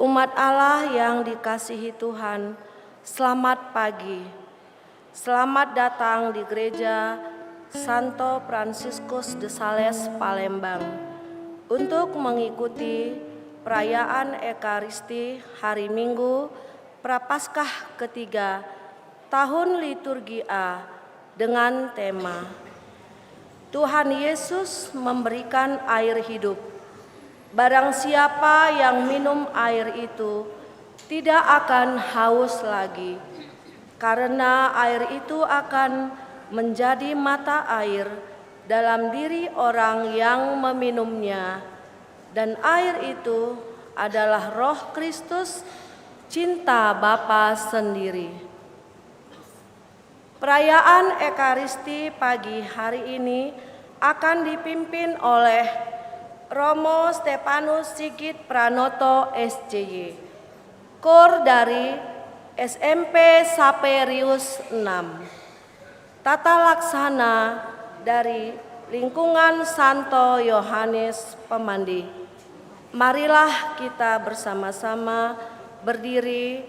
Umat Allah yang dikasihi Tuhan, selamat pagi. Selamat datang di Gereja Santo Fransiskus de Sales, Palembang, untuk mengikuti perayaan Ekaristi hari Minggu Prapaskah ketiga tahun liturgi A dengan tema Tuhan Yesus memberikan air hidup. Barang siapa yang minum air itu tidak akan haus lagi, karena air itu akan menjadi mata air dalam diri orang yang meminumnya, dan air itu adalah Roh Kristus, cinta Bapa sendiri. Perayaan Ekaristi pagi hari ini akan dipimpin oleh Romo Stefanus Sigit Pranoto SCY, Kor dari SMP Saperius 6, Tata Laksana dari lingkungan Santo Yohanes Pemandi. Marilah kita bersama-sama berdiri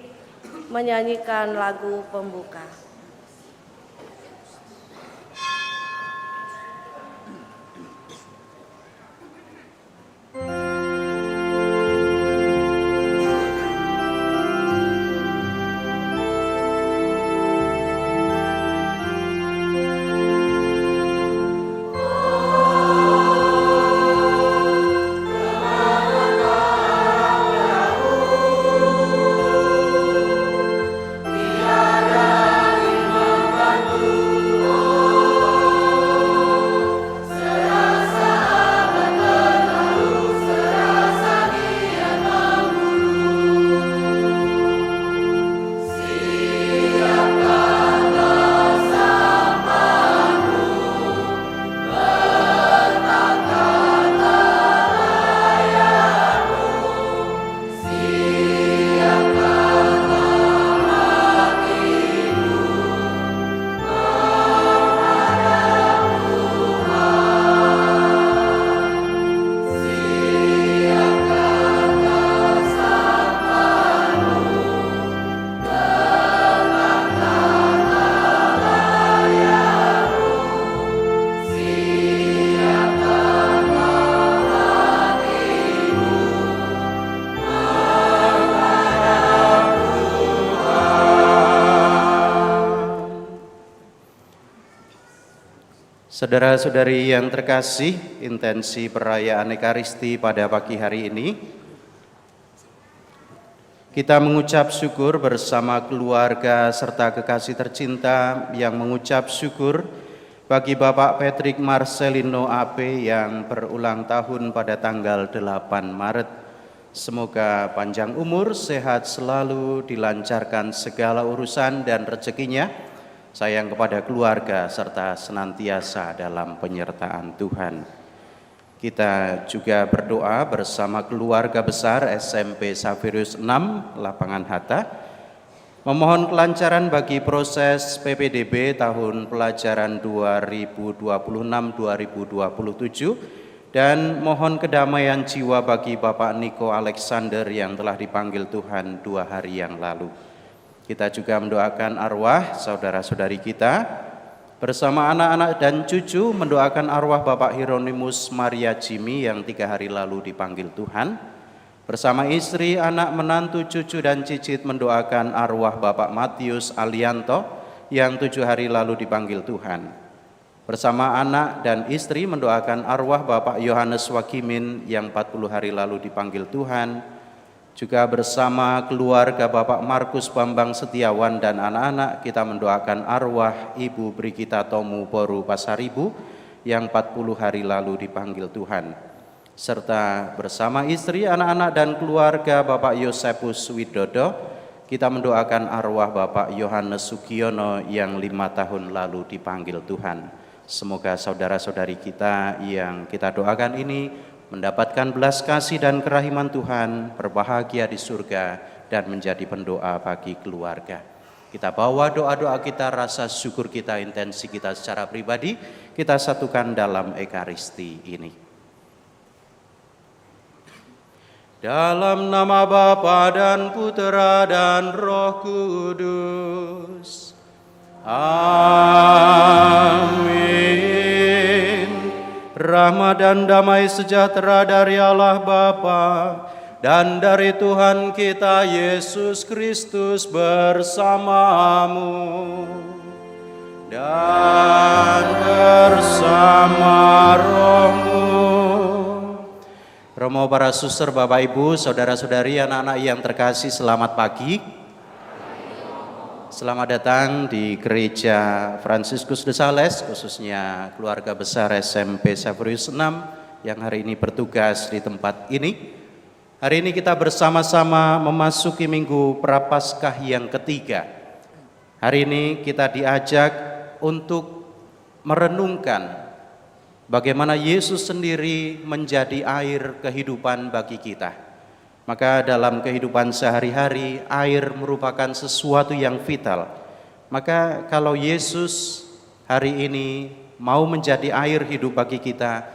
menyanyikan lagu pembuka. Saudara-saudari yang terkasih, intensi perayaan Ekaristi pada pagi hari ini, kita mengucap syukur bersama keluarga serta kekasih tercinta yang mengucap syukur bagi Bapak Patrick Marcelino AP yang berulang tahun pada tanggal 8 Maret. Semoga panjang umur, sehat selalu, dilancarkan segala urusan dan rezekinya, sayang kepada keluarga serta senantiasa dalam penyertaan Tuhan. Kita juga berdoa bersama keluarga besar SMP Saperius 6 Lapangan Hatta, memohon kelancaran bagi proses PPDB tahun pelajaran 2026-2027 dan mohon kedamaian jiwa bagi Bapak Niko Alexander yang telah dipanggil Tuhan 2 hari yang lalu. Kita juga mendoakan arwah saudara-saudari kita, bersama anak-anak dan cucu mendoakan arwah Bapak Hieronymus Maria Jimmy yang 3 hari lalu dipanggil Tuhan. Bersama istri, anak, menantu, cucu dan cicit mendoakan arwah Bapak Matius Alianto yang 7 hari lalu dipanggil Tuhan. Bersama anak dan istri mendoakan arwah Bapak Yohanes Wakimin yang 40 hari lalu dipanggil Tuhan. Juga bersama keluarga Bapak Markus Bambang Setiawan dan anak-anak, kita mendoakan arwah Ibu Brigita Tomu Boru Pasaribu yang 40 hari lalu dipanggil Tuhan. Serta bersama istri, anak-anak dan keluarga Bapak Yosepus Widodo, kita mendoakan arwah Bapak Yohanes Sugiono yang 5 tahun lalu dipanggil Tuhan. Semoga saudara-saudari kita yang kita doakan ini mendapatkan belas kasih dan kerahiman Tuhan, berbahagia di surga, dan menjadi pendoa bagi keluarga. Kita bawa doa-doa kita, rasa syukur kita, intensi kita secara pribadi, kita satukan dalam Ekaristi ini. Dalam nama Bapa dan Putera dan Roh Kudus. Amin. Rahmat dan damai sejahtera dari Allah Bapa dan dari Tuhan kita Yesus Kristus bersamamu dan bersama rohmu. Romo para suster, Bapak Ibu, saudara-saudari, anak-anak yang terkasih, selamat pagi. Selamat datang di Gereja Fransiskus de Sales, khususnya keluarga besar SMP Saverius 6 yang hari ini bertugas di tempat ini. Hari ini kita bersama-sama memasuki Minggu Prapaskah yang ketiga. Hari ini kita diajak untuk merenungkan bagaimana Yesus sendiri menjadi air kehidupan bagi kita. Maka dalam kehidupan sehari-hari, air merupakan sesuatu yang vital. Maka kalau Yesus hari ini mau menjadi air hidup bagi kita,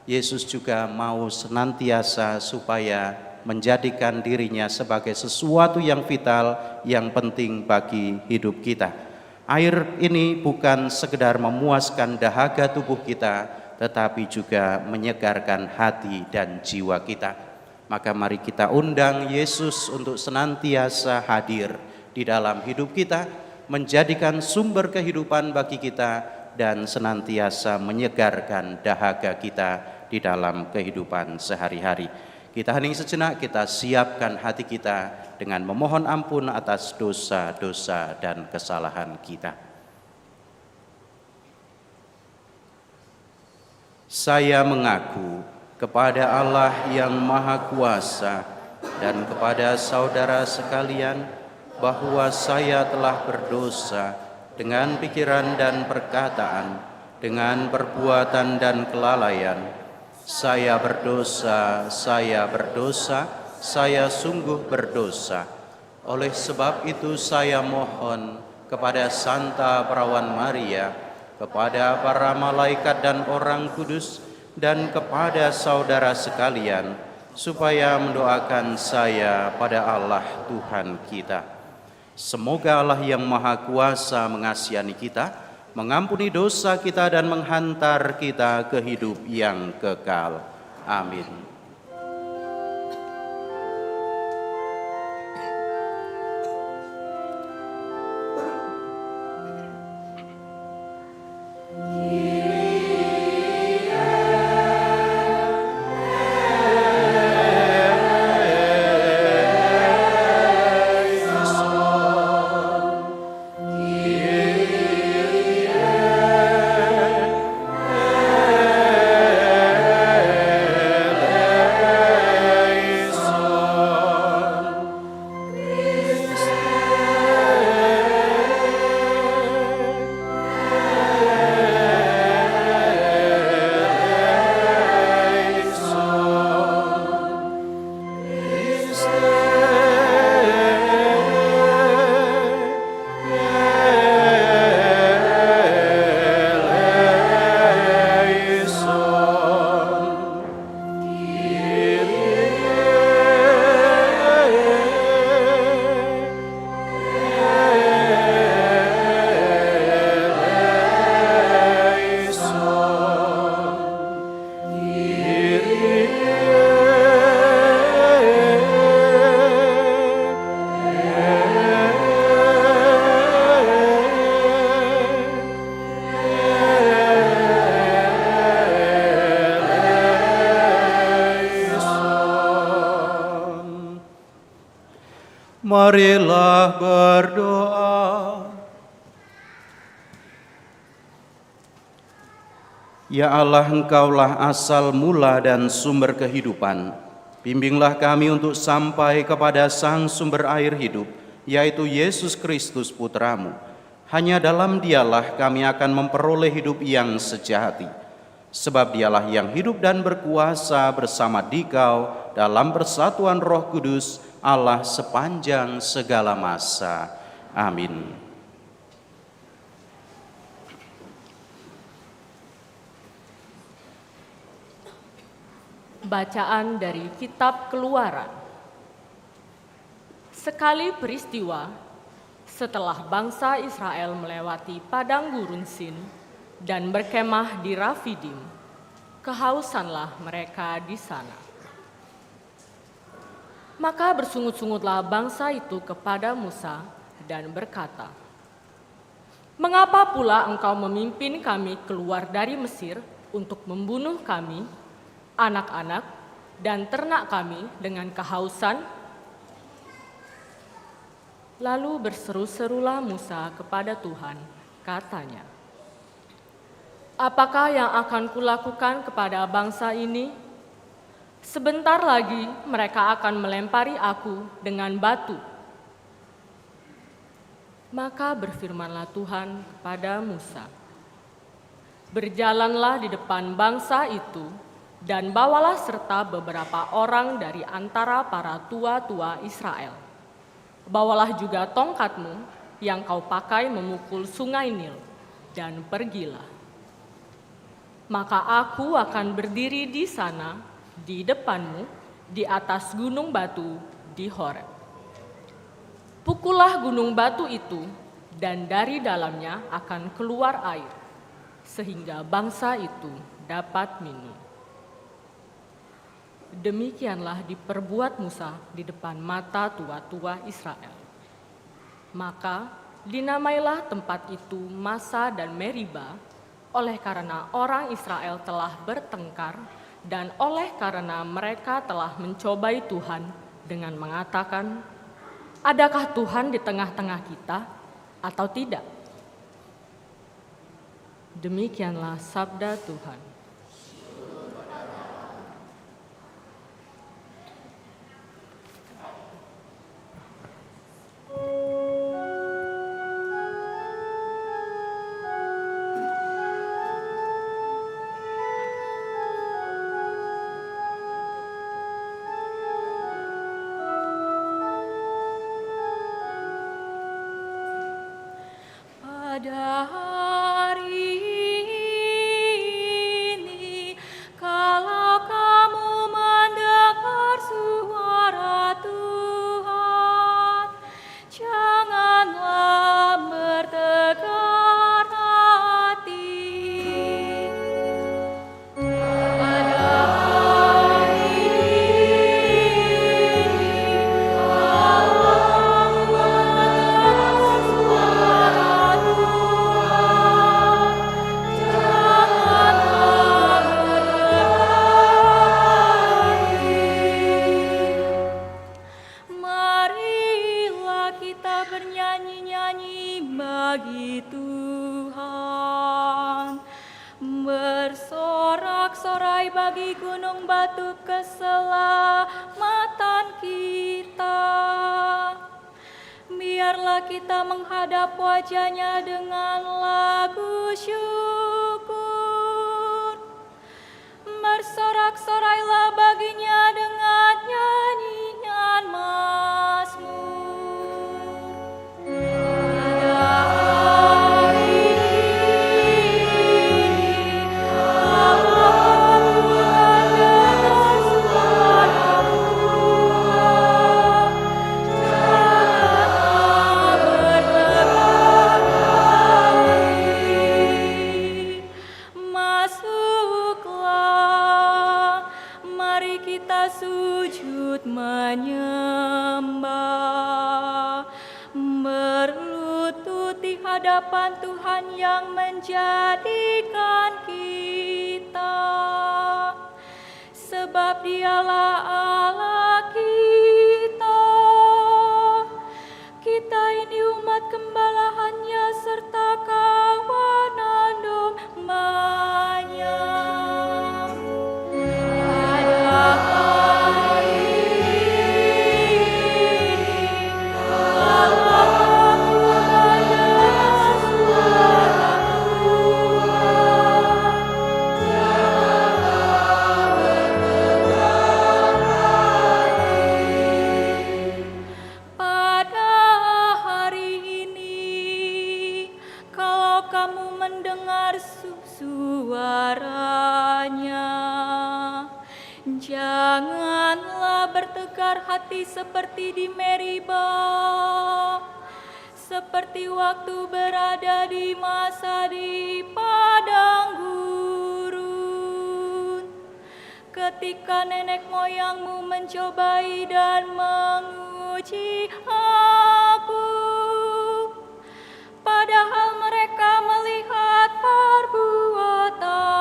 Yesus juga mau senantiasa supaya menjadikan dirinya sebagai sesuatu yang vital, yang penting bagi hidup kita. Air ini bukan sekedar memuaskan dahaga tubuh kita, tetapi juga menyegarkan hati dan jiwa kita. Maka mari kita undang Yesus untuk senantiasa hadir di dalam hidup kita, menjadikan sumber kehidupan bagi kita dan senantiasa menyegarkan dahaga kita di dalam kehidupan sehari-hari. Kita hening sejenak, kita siapkan hati kita dengan memohon ampun atas dosa-dosa dan kesalahan kita. Saya mengaku kepada Allah yang Maha Kuasa dan kepada saudara sekalian bahwa saya telah berdosa dengan pikiran dan perkataan, dengan perbuatan dan kelalaian. Saya berdosa, saya sungguh berdosa. Oleh sebab itu saya mohon kepada Santa Perawan Maria, kepada para malaikat dan orang kudus, dan kepada saudara sekalian, supaya mendoakan saya pada Allah Tuhan kita. Semoga Allah yang Maha Kuasa mengasihani kita, mengampuni dosa kita dan menghantar kita ke hidup yang kekal. Amin. Marilah berdoa. Ya Allah, Engkaulah asal mula dan sumber kehidupan. Bimbinglah kami untuk sampai kepada Sang sumber air hidup, yaitu Yesus Kristus Putra-Mu. Hanya dalam Dialah kami akan memperoleh hidup yang sejati. Sebab Dialah yang hidup dan berkuasa bersama Dikau dalam persatuan Roh Kudus, Allah sepanjang segala masa. Amin. Bacaan dari Kitab Keluaran. Sekali peristiwa, setelah bangsa Israel melewati padang gurun Sin dan berkemah di Rafidim, kehausanlah mereka di sana. Maka bersungut-sungutlah bangsa itu kepada Musa dan berkata, "Mengapa pula engkau memimpin kami keluar dari Mesir untuk membunuh kami, anak-anak, dan ternak kami dengan kehausan?" Lalu berseru-serulah Musa kepada Tuhan, katanya, "Apakah yang akan kulakukan kepada bangsa ini? Sebentar lagi mereka akan melempari aku dengan batu." Maka berfirmanlah Tuhan kepada Musa, "Berjalanlah di depan bangsa itu dan bawalah serta beberapa orang dari antara para tua-tua Israel. Bawalah juga tongkatmu yang kau pakai memukul sungai Nil dan pergilah. Maka aku akan berdiri di sana di depanmu di atas gunung batu di Horeb. Pukullah gunung batu itu dan dari dalamnya akan keluar air, sehingga bangsa itu dapat minum." Demikianlah diperbuat Musa di depan mata tua-tua Israel. Maka dinamailah tempat itu Masa dan Meriba, oleh karena orang Israel telah bertengkar dan oleh karena mereka telah mencobai Tuhan dengan mengatakan, "Adakah Tuhan di tengah-tengah kita atau tidak?" Demikianlah sabda Tuhan. Pada hari ini, kalau kamu mendengar suara Tuhan, janganlah bertegar hati. Pada hari ini, kalau mendengar suara Tuhan, janganlah bertegar hati. Marilah kita bernyanyi-nyanyi bagi Tuhan, bersorak-sorai bagi gunung batu keselamatan kita. Biarlah kita menghadap wajah-Nya dengan lagu syukur. Bersorak-sorailah baginya dengan nyanyian mazmur. Pada hari ini, kalau mendengar suara Tuhan, janganlah bertegar hati. Masuklah, mari kita sujud menyembah, berlutut di hadapan Tuhan yang menjadikan kita. Sebab Dialah Allah kita. Kita ini umat gembala-Nya serta kawanan domba-Nya. Pada hari ini, kalau kamu mendengar suara Tuhan, janganlah bertegar hati. bertukar hati seperti di Meriba, seperti waktu berada di masa di padang gurun, ketika nenek moyangmu mencobai dan menguji aku, padahal mereka melihat perbuatanku.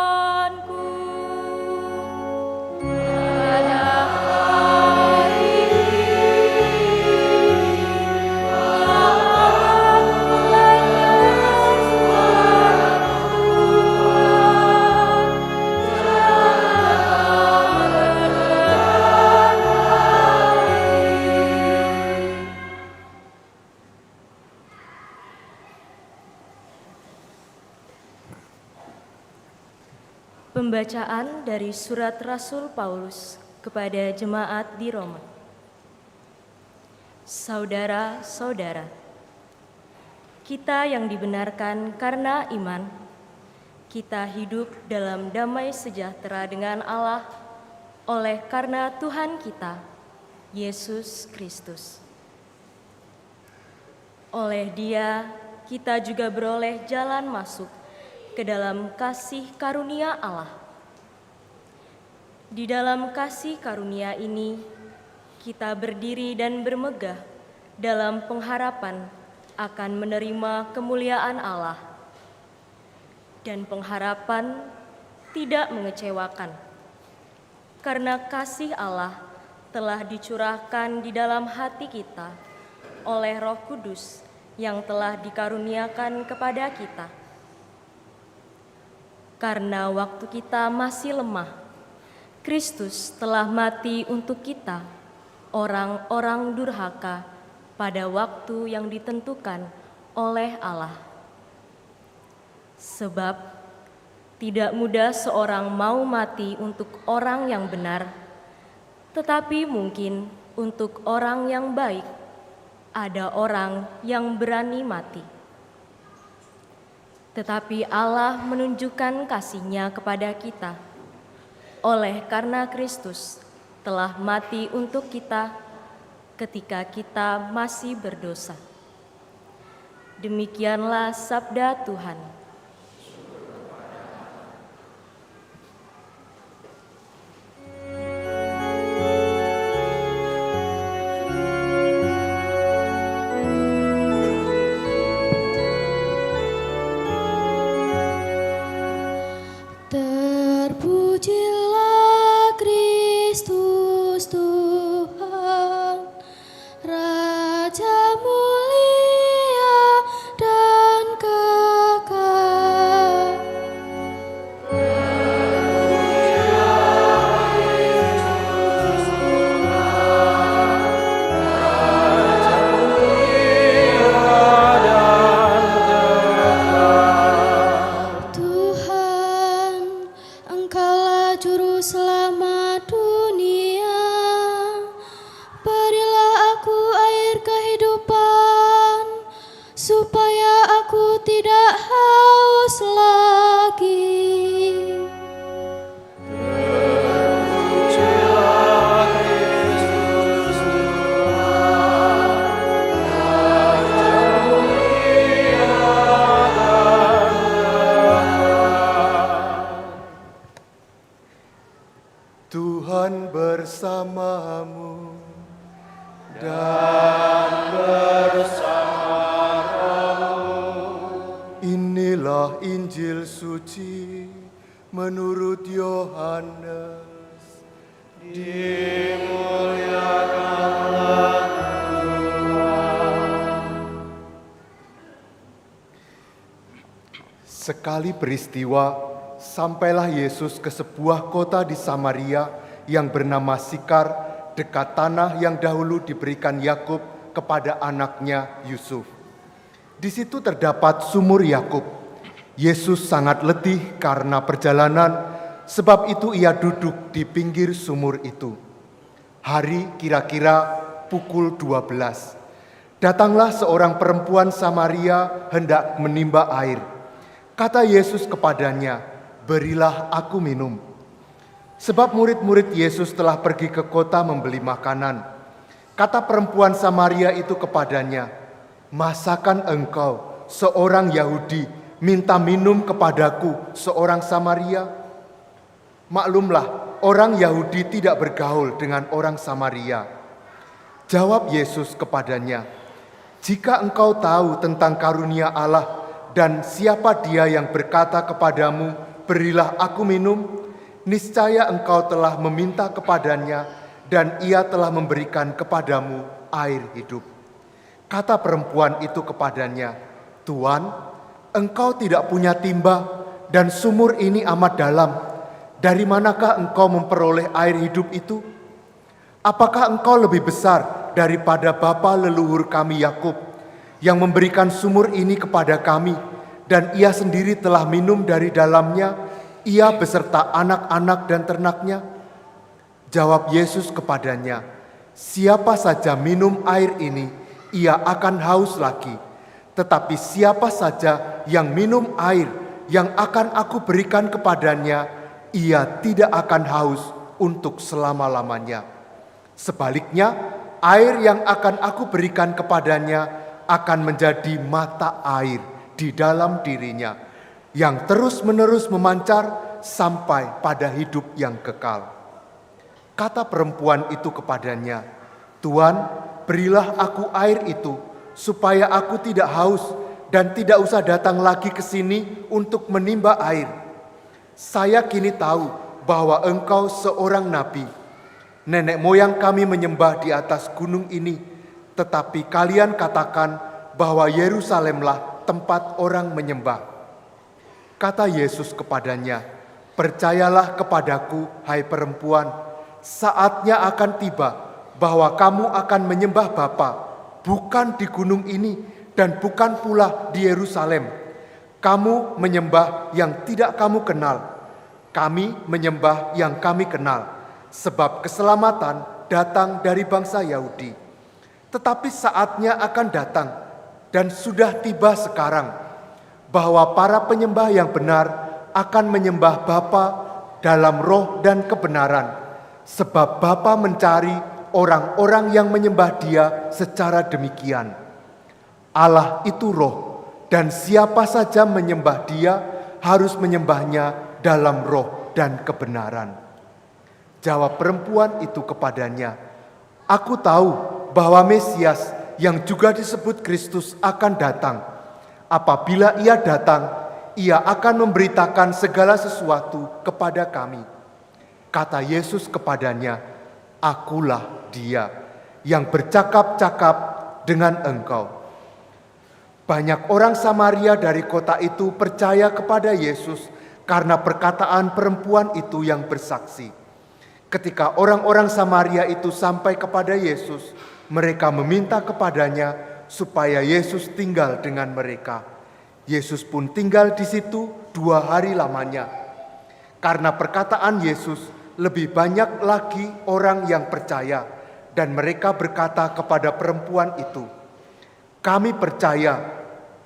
Pada hari akan mulai dengar suara Tuhan, jangan berlepas lagi. Pembacaan dari surat Rasul Paulus kepada jemaat di Roma. Saudara-saudara, kita yang dibenarkan karena iman, kita hidup dalam damai sejahtera dengan Allah oleh karena Tuhan kita, Yesus Kristus. Oleh Dia, kita juga beroleh jalan masuk ke dalam kasih karunia Allah. Di dalam kasih karunia ini, kita berdiri dan bermegah dalam pengharapan akan menerima kemuliaan Allah. Dan pengharapan tidak mengecewakan, karena kasih Allah telah dicurahkan di dalam hati kita oleh Roh Kudus yang telah dikaruniakan kepada kita. Karena waktu kita masih lemah, Kristus telah mati untuk kita, orang-orang durhaka, pada waktu yang ditentukan oleh Allah. Sebab tidak mudah seorang mau mati untuk orang yang benar, tetapi mungkin untuk orang yang baik ada orang yang berani mati. Tetapi Allah menunjukkan kasih-Nya kepada kita, oleh karena Kristus telah mati untuk kita ketika kita masih berdosa. Demikianlah sabda Tuhan. Terpujilah Kristus Tuhan, Raja mulia dan kekal. Tuhan, Engkaulah juru selamat dunia. Berilah aku air kehidupan, supaya aku tidak haus lagi. Tuhan bersamamu Inilah Injil suci menurut Yohanes. Dimuliakanlah Sekali peristiwa, sampailah Yesus ke sebuah kota di Samaria yang bernama Sikar, dekat tanah yang dahulu diberikan Yakub kepada anaknya Yusuf. Di situ terdapat sumur Yakub. Yesus sangat letih karena perjalanan, sebab itu ia duduk di pinggir sumur itu. Hari kira-kira pukul 12. Datanglah seorang perempuan Samaria hendak menimba air. Kata Yesus kepadanya, "Berilah aku minum." Sebab murid-murid Yesus telah pergi ke kota membeli makanan. Kata perempuan Samaria itu kepadanya, "Masakan engkau, seorang Yahudi, minta minum kepadaku, seorang Samaria?" Maklumlah, orang Yahudi tidak bergaul dengan orang Samaria. Jawab Yesus kepadanya, "Jika engkau tahu tentang karunia Allah dan siapa Dia yang berkata kepadamu, 'Berilah aku minum,' niscaya engkau telah meminta kepadanya dan Ia telah memberikan kepadamu air hidup." Kata perempuan itu kepadanya, "Tuan, engkau tidak punya timba dan sumur ini amat dalam. Dari manakah engkau memperoleh air hidup itu? Apakah engkau lebih besar daripada bapa leluhur kami Yakub yang memberikan sumur ini kepada kami dan ia sendiri telah minum dari dalamnya, ia beserta anak-anak dan ternaknya?" Jawab Yesus kepadanya, "Siapa saja minum air ini, ia akan haus lagi. Tetapi siapa saja yang minum air yang akan aku berikan kepadanya, ia tidak akan haus untuk selama-lamanya. Sebaliknya, air yang akan aku berikan kepadanya akan menjadi mata air di dalam dirinya, yang terus-menerus memancar sampai pada hidup yang kekal." Kata perempuan itu kepadanya, "Tuan, berilah aku air itu, supaya aku tidak haus dan tidak usah datang lagi ke sini untuk menimba air. Saya kini tahu bahwa engkau seorang nabi. Nenek moyang kami menyembah di atas gunung ini, tetapi kalian katakan bahwa Yerusalemlah tempat orang menyembah." Kata Yesus kepadanya, "Percayalah kepadaku, hai perempuan, saatnya akan tiba bahwa kamu akan menyembah Bapa, bukan di gunung ini dan bukan pula di Yerusalem. Kamu menyembah yang tidak kamu kenal, kami menyembah yang kami kenal, sebab keselamatan datang dari bangsa Yahudi. Tetapi saatnya akan datang, dan sudah tiba sekarang, bahwa para penyembah yang benar akan menyembah Bapa dalam roh dan kebenaran, sebab Bapa mencari orang-orang yang menyembah Dia secara demikian. Allah itu roh, dan siapa saja menyembah Dia harus menyembahnya dalam roh dan kebenaran." Jawab perempuan itu kepadanya, "Aku tahu bahwa Mesias yang juga disebut Kristus akan datang. Apabila Ia datang, Ia akan memberitakan segala sesuatu kepada kami." Kata Yesus kepadanya, "Akulah Dia yang bercakap-cakap dengan engkau." Banyak orang Samaria dari kota itu percaya kepada Yesus karena perkataan perempuan itu yang bersaksi. Ketika orang-orang Samaria itu sampai kepada Yesus, mereka meminta kepadanya supaya Yesus tinggal dengan mereka. Yesus pun tinggal di situ 2 hari lamanya. Karena perkataan Yesus, lebih banyak lagi orang yang percaya, dan mereka berkata kepada perempuan itu, "Kami percaya,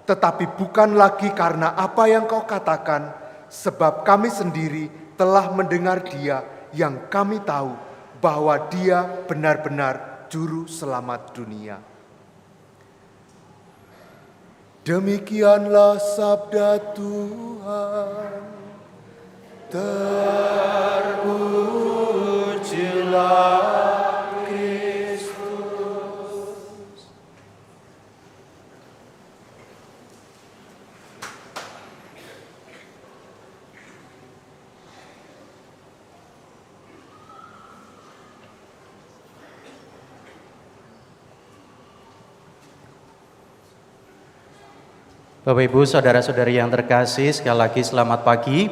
tetapi bukan lagi karena apa yang kau katakan, sebab kami sendiri telah mendengar Dia yang kami tahu bahwa Dia benar-benar juru selamat dunia." Demikianlah sabda Tuhan. Terpujilah Kristus. Bapak Ibu, saudara-saudari yang terkasih, sekali lagi selamat pagi.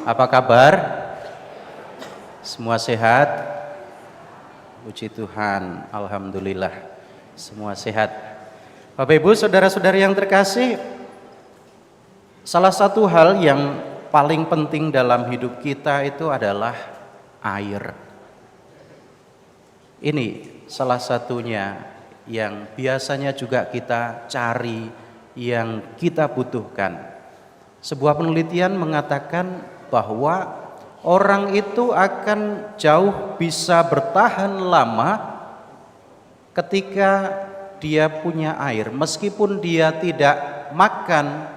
Apa kabar? Semua sehat? Puji Tuhan, alhamdulillah. Semua sehat. Bapak Ibu, saudara-saudari yang terkasih, salah satu hal yang paling penting dalam hidup kita itu adalah air. Ini salah satunya yang biasanya juga kita cari, yang kita butuhkan. Sebuah penelitian mengatakan bahwa orang itu akan jauh bisa bertahan lama ketika dia punya air, meskipun dia tidak makan,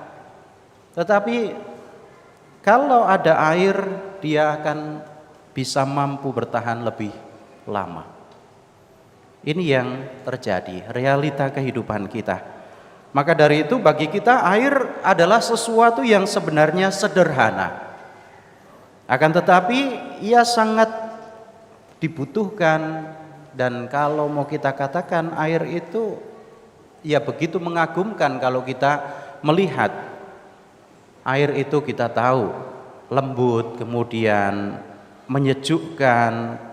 tetapi kalau ada air dia akan bisa mampu bertahan lebih lama. Ini yang terjadi, realita kehidupan kita. Maka dari itu bagi kita air adalah sesuatu yang sebenarnya sederhana. Akan tetapi ia sangat dibutuhkan, dan kalau mau kita katakan air itu ya begitu mengagumkan kalau kita melihat air itu, kita tahu lembut, kemudian menyejukkan.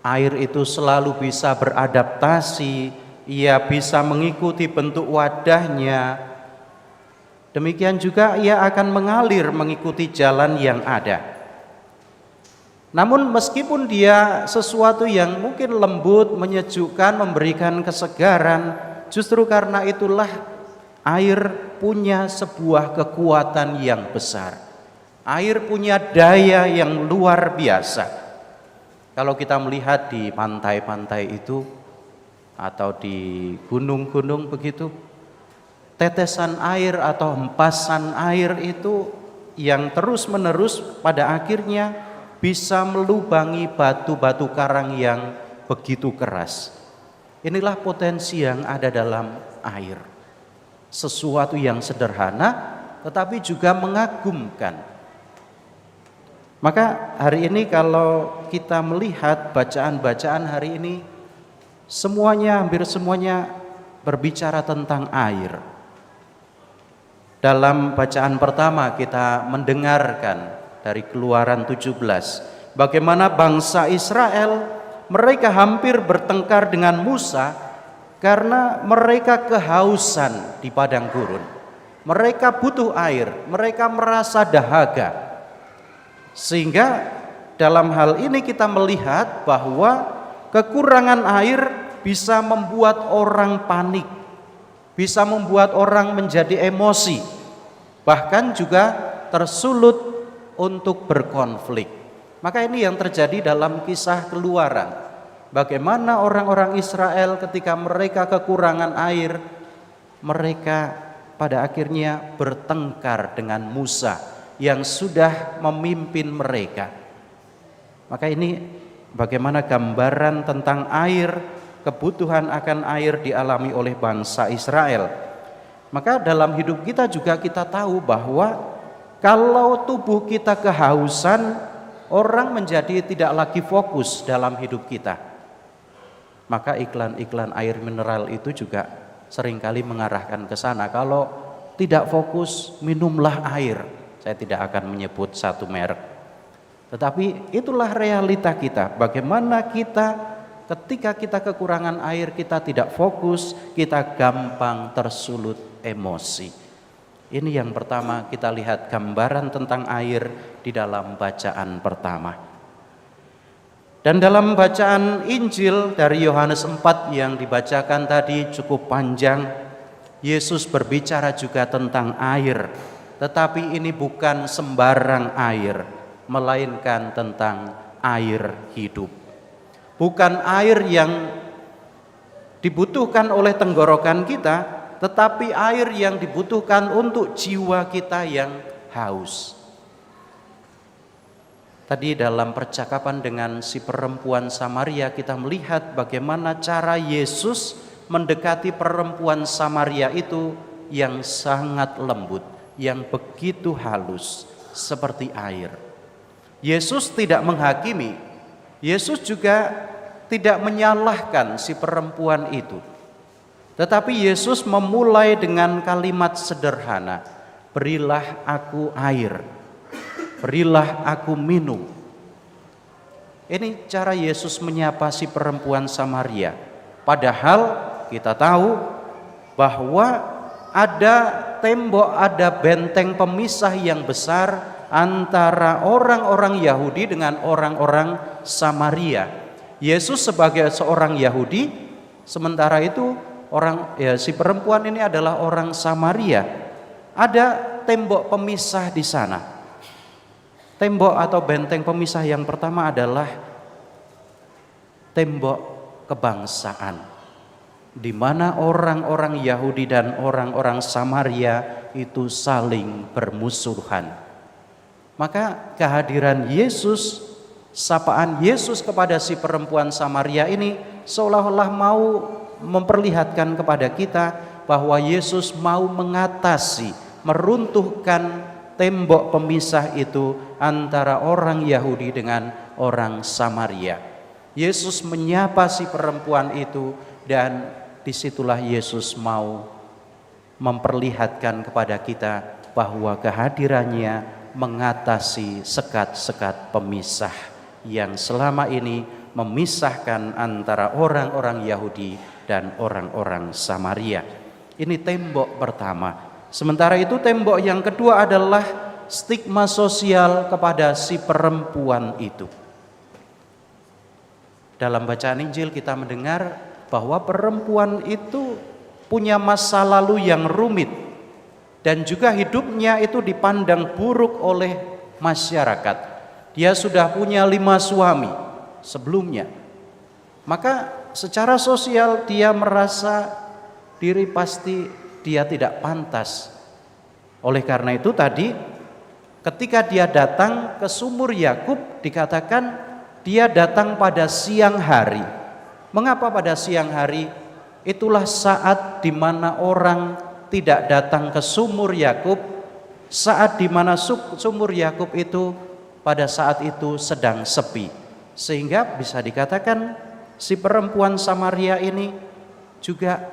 Air itu selalu bisa beradaptasi, ia bisa mengikuti bentuk wadahnya. Demikian juga ia akan mengalir mengikuti jalan yang ada. Namun meskipun dia sesuatu yang mungkin lembut, menyejukkan, memberikan kesegaran, justru karena itulah air punya sebuah kekuatan yang besar. Air punya daya yang luar biasa. Kalau kita melihat di pantai-pantai itu atau di gunung-gunung begitu, tetesan air atau hempasan air itu yang terus-menerus pada akhirnya bisa melubangi batu-batu karang yang begitu keras. Inilah potensi yang ada dalam air. Sesuatu yang sederhana tetapi juga mengagumkan. Maka hari ini kalau kita melihat bacaan-bacaan hari ini, hampir semuanya berbicara tentang air. Dalam bacaan pertama kita mendengarkan dari Keluaran 17, bagaimana bangsa Israel mereka hampir bertengkar dengan Musa karena mereka kehausan di padang gurun. Mereka butuh air, mereka merasa dahaga. Sehingga dalam hal ini kita melihat bahwa kekurangan air bisa membuat orang panik, bisa membuat orang menjadi emosi, bahkan juga tersulut untuk berkonflik. Maka ini yang terjadi dalam kisah Keluaran. Bagaimana orang-orang Israel ketika mereka kekurangan air, mereka pada akhirnya bertengkar dengan Musa yang sudah memimpin mereka. Maka ini bagaimana gambaran tentang air, kebutuhan akan air dialami oleh bangsa Israel. Maka dalam hidup kita juga kita tahu bahwa kalau tubuh kita kehausan, orang menjadi tidak lagi fokus dalam hidup kita. Maka iklan-iklan air mineral itu juga seringkali mengarahkan ke sana. Kalau tidak fokus, minumlah air. Saya tidak akan menyebut satu merek. Tetapi itulah realita kita. Bagaimana kita ketika kita kekurangan air, kita tidak fokus, kita gampang tersulut emosi. Ini yang pertama, kita lihat gambaran tentang air di dalam bacaan pertama. Dan dalam bacaan Injil dari Yohanes 4 yang dibacakan tadi cukup panjang, Yesus berbicara juga tentang air. Tetapi ini bukan sembarang air, melainkan tentang air hidup. Bukan air yang dibutuhkan oleh tenggorokan kita, tetapi air yang dibutuhkan untuk jiwa kita yang haus. Tadi dalam percakapan dengan si perempuan Samaria kita melihat bagaimana cara Yesus mendekati perempuan Samaria itu yang sangat lembut, yang begitu halus seperti air. Yesus tidak menghakimi, Yesus juga tidak menyalahkan si perempuan itu. Tetapi Yesus memulai dengan kalimat sederhana, berilah aku air, berilah aku minum. Ini cara Yesus menyapa si perempuan Samaria. Padahal kita tahu bahwa ada tembok, ada benteng pemisah yang besar antara orang-orang Yahudi dengan orang-orang Samaria. Yesus sebagai seorang Yahudi, sementara itu si perempuan ini adalah orang Samaria. Ada tembok pemisah di sana. Tembok atau benteng pemisah yang pertama adalah tembok kebangsaan, di mana orang-orang Yahudi dan orang-orang Samaria itu saling bermusuhan. Maka kehadiran Yesus, sapaan Yesus kepada si perempuan Samaria ini seolah-olah mau memperlihatkan kepada kita bahwa Yesus mau mengatasi, meruntuhkan tembok pemisah itu antara orang Yahudi dengan orang Samaria. Yesus menyapa si perempuan itu, dan disitulah Yesus mau memperlihatkan kepada kita bahwa kehadirannya mengatasi sekat-sekat pemisah yang selama ini memisahkan antara orang-orang Yahudi dan orang-orang Samaria. Ini tembok pertama. Sementara itu tembok yang kedua adalah stigma sosial kepada si perempuan itu. Dalam bacaan Injil kita mendengar bahwa perempuan itu punya masa lalu yang rumit, dan juga hidupnya itu dipandang buruk oleh masyarakat. Dia sudah punya 5 suami sebelumnya. Maka secara sosial dia merasa diri pasti dia tidak pantas. Oleh karena itu tadi ketika dia datang ke sumur Yakub dikatakan dia datang pada siang hari. Mengapa pada siang hari? Itulah saat di mana orang tidak datang ke sumur Yakub, saat di mana sumur Yakub itu pada saat itu sedang sepi. Sehingga bisa dikatakan si perempuan Samaria ini juga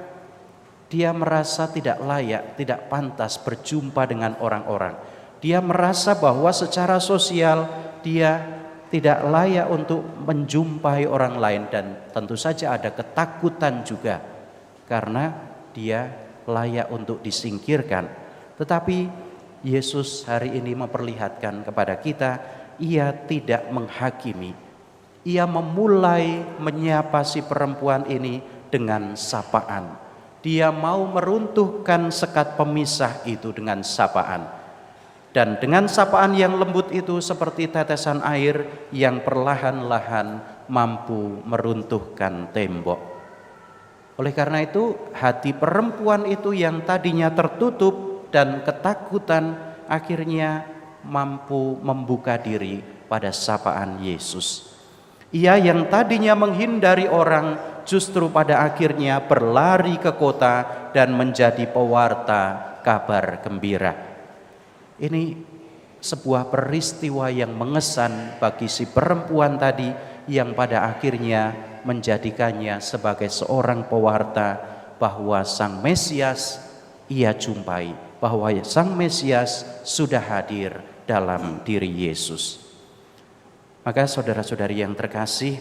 dia merasa tidak layak, tidak pantas berjumpa dengan orang-orang. Dia merasa bahwa secara sosial dia tidak layak untuk menjumpai orang lain, dan tentu saja ada ketakutan juga karena dia layak untuk disingkirkan. Tetapi Yesus hari ini memperlihatkan kepada kita, ia tidak menghakimi. Ia memulai menyapa si perempuan ini dengan sapaan. Dia mau meruntuhkan sekat pemisah itu dengan sapaan. Dan dengan sapaan yang lembut itu seperti tetesan air yang perlahan-lahan mampu meruntuhkan tembok. Oleh karena itu hati perempuan itu yang tadinya tertutup dan ketakutan akhirnya mampu membuka diri pada sapaan Yesus. Ia yang tadinya menghindari orang justru pada akhirnya berlari ke kota dan menjadi pewarta kabar gembira. Ini sebuah peristiwa yang mengesan bagi si perempuan tadi yang pada akhirnya menjadikannya sebagai seorang pewarta bahwa Sang Mesias ia jumpai, bahwa Sang Mesias sudah hadir dalam diri Yesus. Maka saudara-saudari yang terkasih,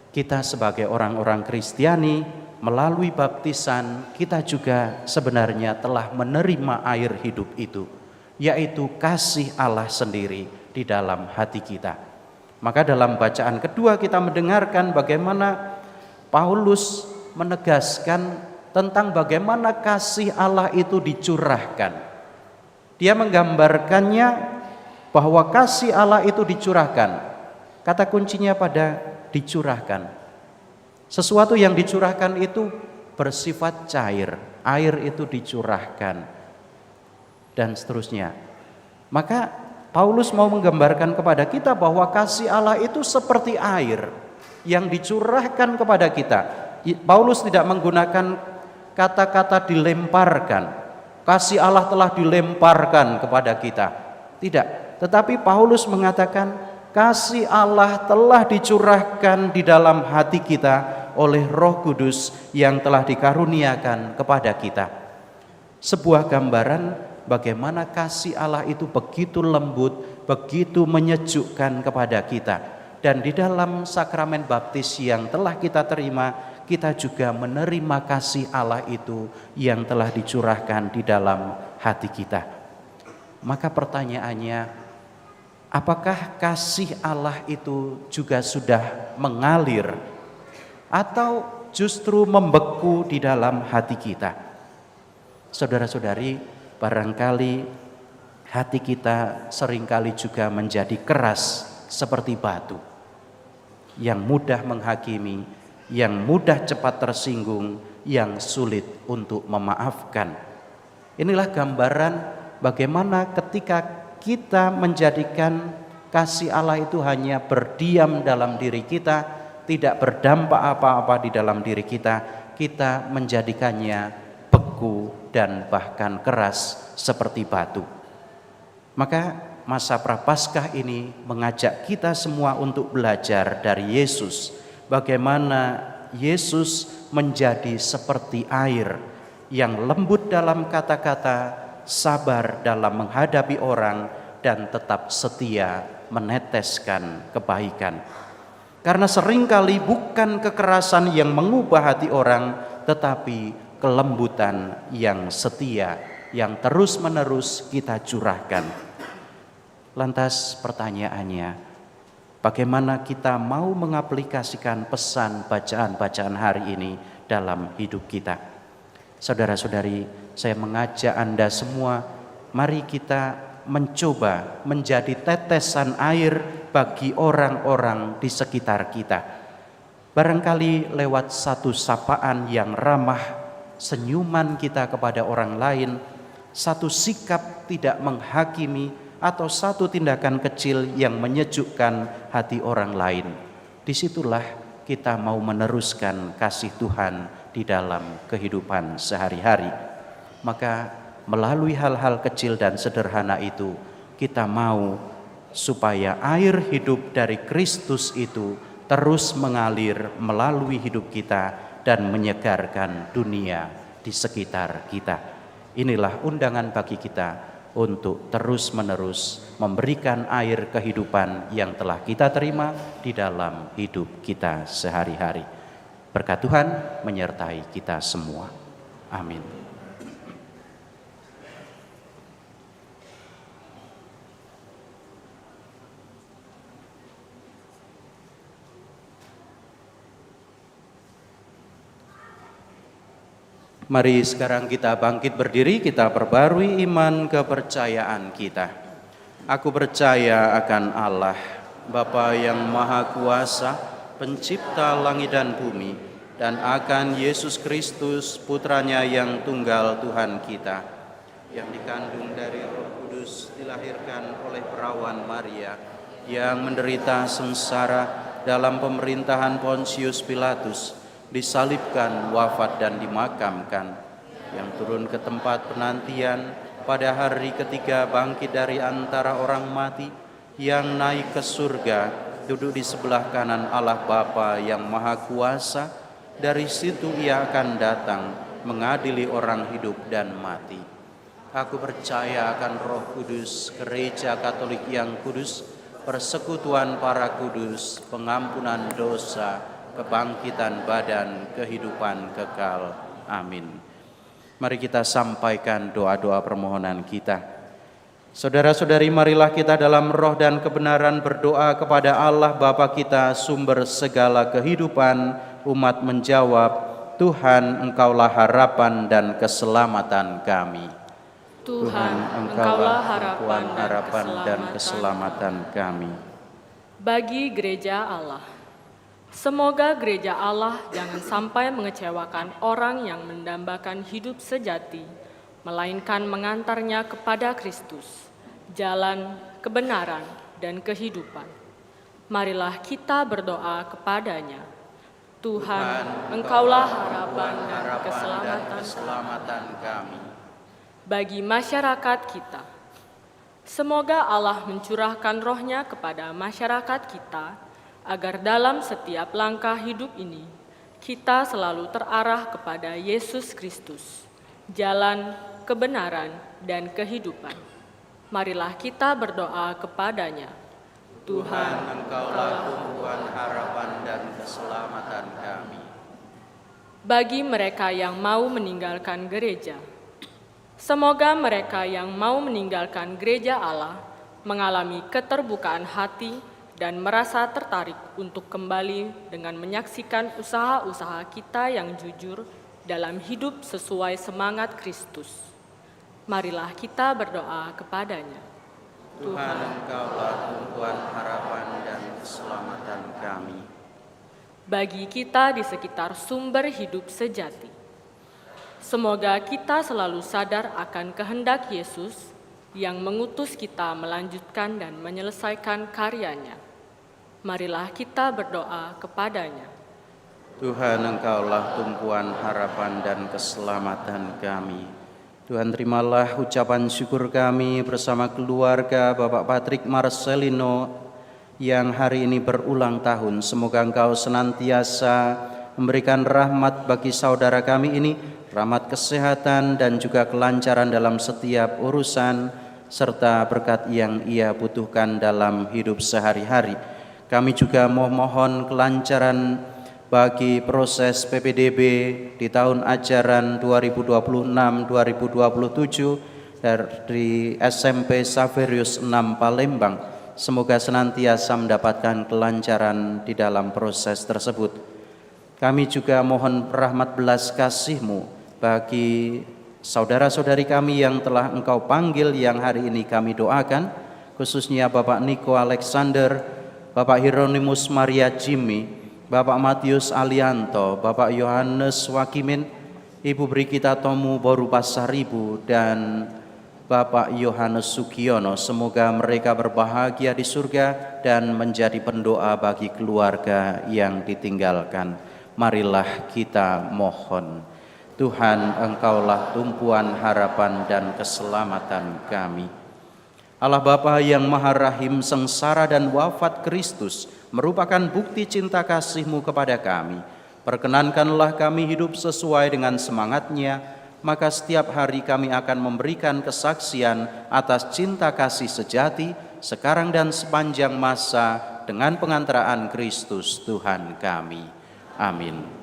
kita sebagai orang-orang Kristiani melalui baptisan kita juga sebenarnya telah menerima air hidup itu, yaitu kasih Allah sendiri di dalam hati kita. Maka dalam bacaan kedua kita mendengarkan bagaimana Paulus menegaskan tentang bagaimana kasih Allah itu dicurahkan. Dia menggambarkannya bahwa kasih Allah itu dicurahkan. Kata kuncinya pada dicurahkan. Sesuatu yang dicurahkan itu bersifat cair, air itu dicurahkan, dan seterusnya. Maka Paulus mau menggambarkan kepada kita bahwa kasih Allah itu seperti air yang dicurahkan kepada kita. Paulus tidak menggunakan kata-kata dilemparkan. Kasih Allah telah dilemparkan kepada kita. Tidak, tetapi Paulus mengatakan kasih Allah telah dicurahkan di dalam hati kita oleh Roh Kudus yang telah dikaruniakan kepada kita. Sebuah gambaran bagaimana kasih Allah itu begitu lembut, begitu menyejukkan kepada kita. Dan di dalam sakramen baptis yang telah kita terima, kita juga menerima kasih Allah itu yang telah dicurahkan di dalam hati kita. Maka pertanyaannya, apakah kasih Allah itu juga sudah mengalir atau justru membeku di dalam hati kita? Saudara-saudari, barangkali hati kita seringkali juga menjadi keras seperti batu, yang mudah menghakimi, yang mudah cepat tersinggung, yang sulit untuk memaafkan. Inilah gambaran bagaimana ketika kita menjadikan kasih Allah itu hanya berdiam dalam diri kita, tidak berdampak apa-apa di dalam diri kita, kita menjadikannya beku dan bahkan keras seperti batu. Maka masa Prapaskah ini mengajak kita semua untuk belajar dari Yesus, bagaimana Yesus menjadi seperti air yang lembut dalam kata-kata, sabar dalam menghadapi orang, dan tetap setia meneteskan kebaikan. Karena seringkali bukan kekerasan yang mengubah hati orang, tetapi kelembutan yang setia, yang terus-menerus kita curahkan. Lantas pertanyaannya, bagaimana kita mau mengaplikasikan pesan bacaan-bacaan hari ini dalam hidup kita? Saudara-saudari, saya mengajak Anda semua, mari kita mencoba menjadi tetesan air bagi orang-orang di sekitar kita. Barangkali lewat satu sapaan yang ramah, senyuman kita kepada orang lain, satu sikap tidak menghakimi, atau satu tindakan kecil yang menyejukkan hati orang lain. Disitulah kita mau meneruskan kasih Tuhan di dalam kehidupan sehari-hari. Maka melalui hal-hal kecil dan sederhana itu, kita mau supaya air hidup dari Kristus itu terus mengalir melalui hidup kita dan menyegarkan dunia di sekitar kita. Inilah undangan bagi kita untuk terus-menerus memberikan air kehidupan yang telah kita terima di dalam hidup kita sehari-hari. Berkat Tuhan menyertai kita semua. Amin. Mari sekarang kita bangkit berdiri, kita perbarui iman kepercayaan kita. Aku percaya akan Allah, Bapa yang Maha Kuasa, Pencipta langit dan bumi, dan akan Yesus Kristus, Putranya yang tunggal Tuhan kita, yang dikandung dari Roh Kudus, dilahirkan oleh perawan Maria, yang menderita sengsara dalam pemerintahan Pontius Pilatus, disalibkan, wafat dan dimakamkan, yang turun ke tempat penantian, pada hari ketiga bangkit dari antara orang mati, yang naik ke surga, duduk di sebelah kanan Allah Bapa yang Maha Kuasa. Dari situ Ia akan datang mengadili orang hidup dan mati. Aku percaya akan Roh Kudus, Gereja Katolik yang kudus, persekutuan para kudus, pengampunan dosa, kebangkitan badan, kehidupan kekal. Amin. Mari kita sampaikan doa-doa permohonan kita. Saudara-saudari, marilah kita dalam roh dan kebenaran berdoa kepada Allah Bapa kita, sumber segala kehidupan. Umat menjawab, Tuhan, Engkaulah harapan dan keselamatan kami. Tuhan, Engkaulah harapan dan keselamatan kami. Bagi gereja Allah, semoga gereja Allah jangan sampai mengecewakan orang yang mendambakan hidup sejati, melainkan mengantarnya kepada Kristus, jalan, kebenaran, dan kehidupan. Marilah kita berdoa kepadanya. Tuhan, Engkaulah harapan dan keselamatan kami. Bagi masyarakat kita, semoga Allah mencurahkan roh-Nya kepada masyarakat kita, agar dalam setiap langkah hidup ini, kita selalu terarah kepada Yesus Kristus, jalan, kebenaran, dan kehidupan. Marilah kita berdoa kepadanya. Tuhan, Engkaulah tumpuan harapan dan keselamatan kami. Bagi mereka yang mau meninggalkan gereja, semoga mereka yang mau meninggalkan gereja Allah mengalami keterbukaan hati dan merasa tertarik untuk kembali dengan menyaksikan usaha-usaha kita yang jujur dalam hidup sesuai semangat Kristus. Marilah kita berdoa kepadanya. Tuhan, Engkaulah tumpuan harapan dan keselamatan kami. bagi kita di sekitar sumber hidup sejati. Semoga kita selalu sadar akan kehendak Yesus yang mengutus kita melanjutkan dan menyelesaikan karyanya. Marilah kita berdoa kepadanya. Tuhan, Engkaulah tumpuan harapan dan keselamatan kami. Tuhan, terimalah ucapan syukur kami bersama keluarga Bapak Patrick Marcelino yang hari ini berulang tahun. Semoga Engkau senantiasa memberikan rahmat bagi saudara kami ini, rahmat kesehatan dan juga kelancaran dalam setiap urusan, serta berkat yang ia butuhkan dalam hidup sehari-hari. Kami juga mohon kelancaran bagi proses PPDB di tahun ajaran 2026-2027 dari SMP Saverius 6 Palembang. Semoga senantiasa mendapatkan kelancaran di dalam proses tersebut. Kami juga mohon rahmat belas kasih-Mu bagi saudara-saudari kami yang telah Engkau panggil yang hari ini kami doakan, khususnya Bapak Niko Alexander, Bapak Hieronymus Maria Jimmy, Bapak Matius Alianto, Bapak Yohanes Wakimin, Ibu Brigita Tomu Boru Pasaribu, dan Bapak Yohanes Sugiono. Semoga mereka berbahagia di surga dan menjadi pendoa bagi keluarga yang ditinggalkan. Marilah kita mohon. Tuhan, Engkaulah tumpuan harapan dan keselamatan kami. Allah Bapa yang Maha Rahim, sengsara dan wafat Kristus merupakan bukti cinta kasih-Mu kepada kami. Perkenankanlah kami hidup sesuai dengan semangat-Nya, maka setiap hari kami akan memberikan kesaksian atas cinta kasih sejati, sekarang dan sepanjang masa, dengan pengantaraan Kristus Tuhan kami. Amin.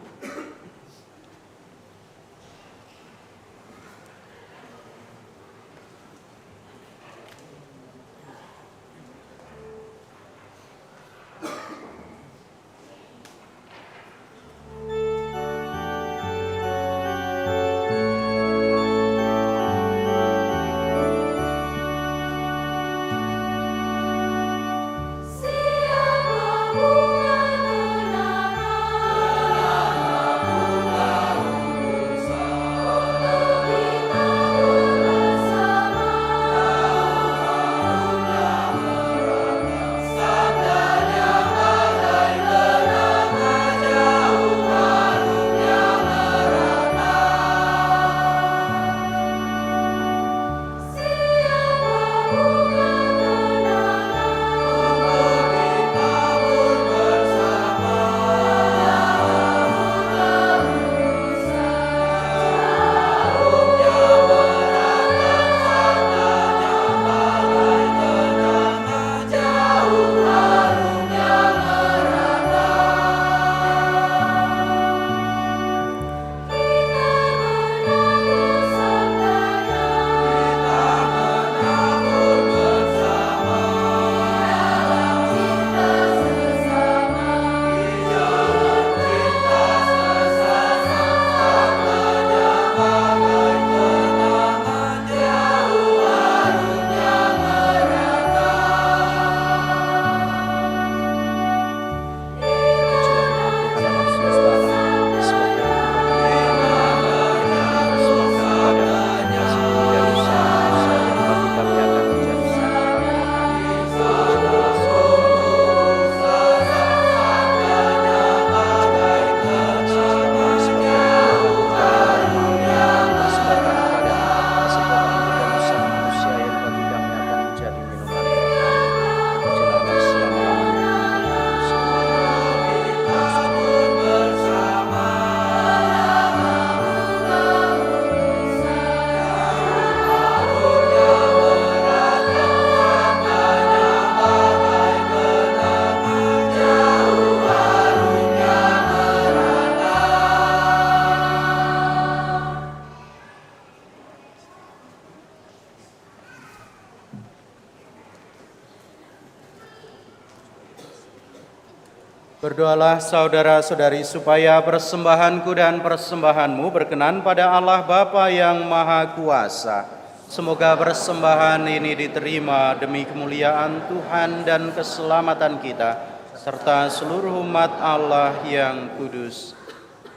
Berdoalah saudara-saudari supaya persembahanku dan persembahanmu berkenan pada Allah Bapa yang Maha Kuasa. Semoga persembahan ini diterima demi kemuliaan Tuhan dan keselamatan kita, serta seluruh umat Allah yang kudus.